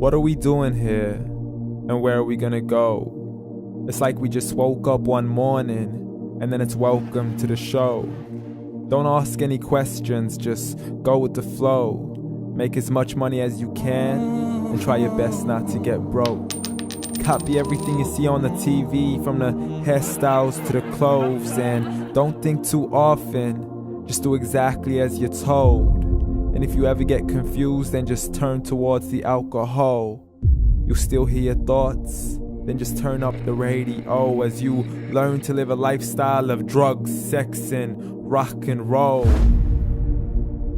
What are we doing here? And where are we gonna go? It's like we just woke up one morning and then it's welcome to the show. Don't ask any questions, just go with the flow. Make as much money as you can and try your best not to get broke. Copy everything you see on the TV, from the hairstyles to the clothes, and don't think too often, just do exactly as you're told. And if you ever get confused, then just turn towards the alcohol. You'll still hear your thoughts, then just turn up the radio as you learn to live a lifestyle of drugs, sex, and rock and roll.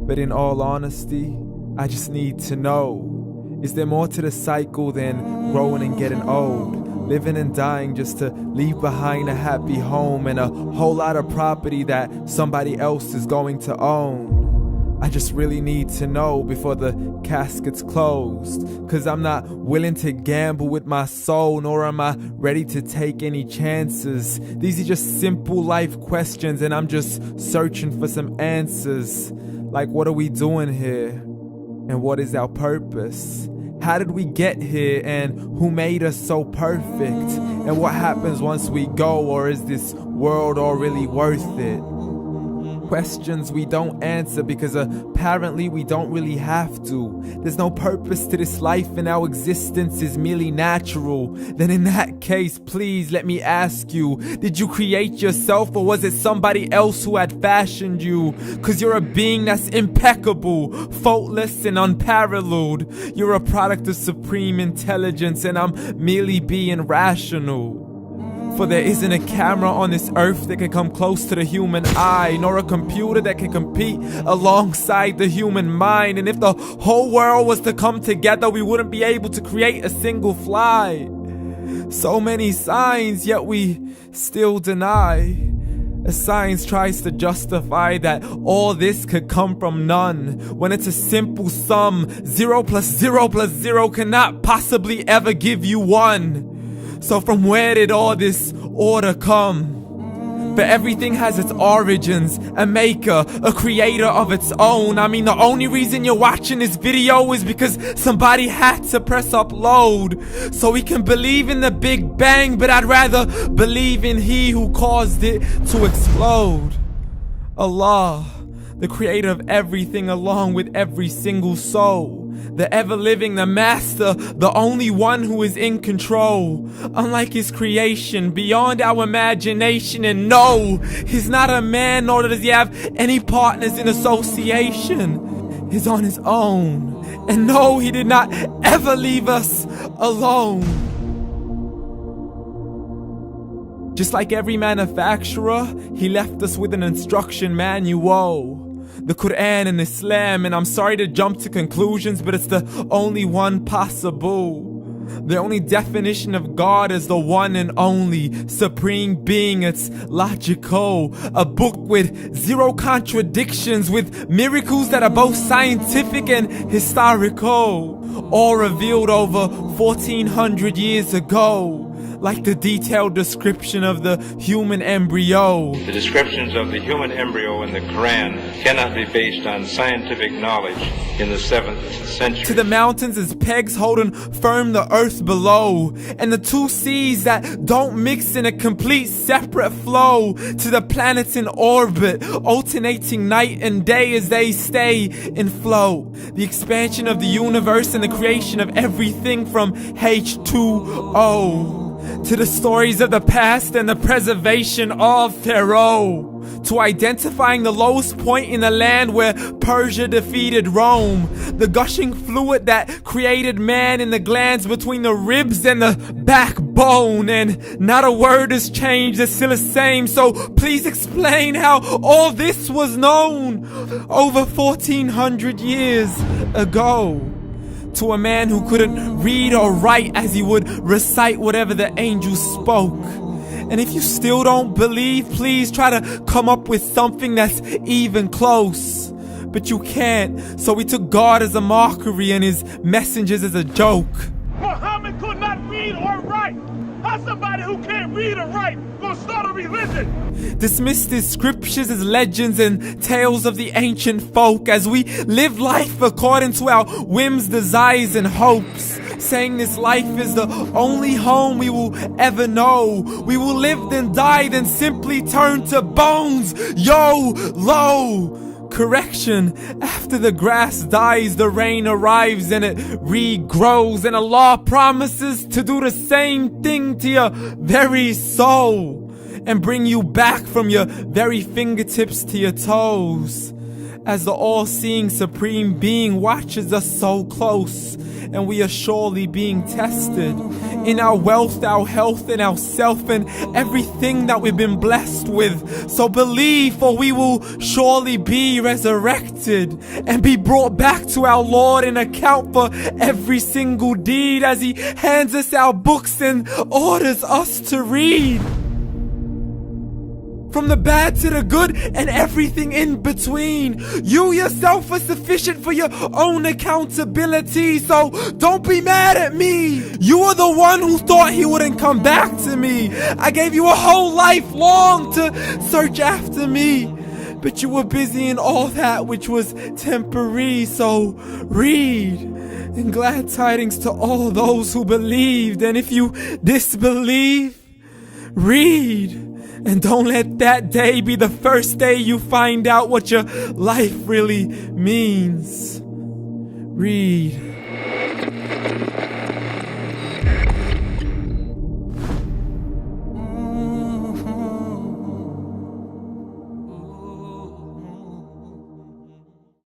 But in all honesty, I just need to know, is there more to the cycle than growing and getting old? Living and dying just to leave behind a happy home and a whole lot of property that somebody else is going to own. I just really need to know before the casket's closed, 'cause I'm not willing to gamble with my soul, nor am I ready to take any chances. These are just simple life questions and I'm just searching for some answers. Like, what are we doing here? And what is our purpose? How did we get here, and who made us so perfect? And what happens once we go, or is this world all really worth it? Questions we don't answer because apparently we don't really have to. There's no purpose to this life and our existence is merely natural. Then in that case, please let me ask you, did you create yourself, or was it somebody else who had fashioned you? 'Cause you're a being that's impeccable, faultless and unparalleled. You're a product of supreme intelligence and I'm merely being rational. For there isn't a camera on this earth that can come close to the human eye, nor a computer that can compete alongside the human mind. And if the whole world was to come together, we wouldn't be able to create a single fly. So many signs, yet we still deny. As science tries to justify that all this could come from none, when it's a simple sum. 0 plus 0 plus 0 cannot possibly ever give you 1. So from where did all this order come? But everything has its origins, a maker, a creator of its own. I mean, the only reason you're watching this video is because somebody had to press upload. So we can believe in the Big Bang, but I'd rather believe in He who caused it to explode. Allah, the creator of everything along with every single soul. The ever-living, the master, the only one who is in control. Unlike his creation, beyond our imagination. And no, he's not a man, nor does he have any partners in association. He's on his own. And no, he did not ever leave us alone. Just like every manufacturer, he left us with an instruction manual. The Quran and Islam, and I'm sorry to jump to conclusions, but it's the only one possible. The only definition of God is the one and only supreme being. It's logical, a book with 0 contradictions, with miracles that are both scientific and historical, all revealed over 1400 years ago. Like the detailed description of the human embryo. The descriptions of the human embryo in the Quran cannot be based on scientific knowledge in the 7th century. To the mountains as pegs holding firm the earth below, and the 2 seas that don't mix in a complete separate flow. To the planets in orbit, alternating night and day as they stay in flow. The expansion of the universe and the creation of everything from H2O. To the stories of the past and the preservation of Pharaoh. To identifying the lowest point in the land where Persia defeated Rome. The gushing fluid that created man in the glands between the ribs and the backbone. And not a word has changed, it's still the same. So please explain how all this was known over 1400 years ago. To a man who couldn't read or write as he would recite whatever the angels spoke. And if you still don't believe, please try to come up with something that's even close. But you can't, so we took God as a mockery and his messengers as a joke. Muhammad could not read or write. How's somebody who can't read or write gonna start a religion? Dismissed his scriptures as legends and tales of the ancient folk as we live life according to our whims, desires, and hopes. saying this life is the only home we will ever know. We will live then die, then simply turn to bones. YOLO! Correction, after the grass dies, the rain arrives and it regrows, and Allah promises to do the same thing to your very soul and bring you back from your very fingertips to your toes, as the all-seeing supreme being watches us so close, and we are surely being tested in our wealth, our health, and our self, and everything that we've been blessed with. So believe, for we will surely be resurrected and be brought back to our Lord and account for every single deed, as He hands us our books and orders us to read. From the bad to the good and everything in between. You yourself are sufficient for your own accountability, so don't be mad at me. You are the one who thought He wouldn't come back to me. I gave you a whole life long to search after me, but you were busy in all that which was temporary. So read, and glad tidings to all those who believed. And if you disbelieve, read. And don't let that day be the first day you find out what your life really means. Read.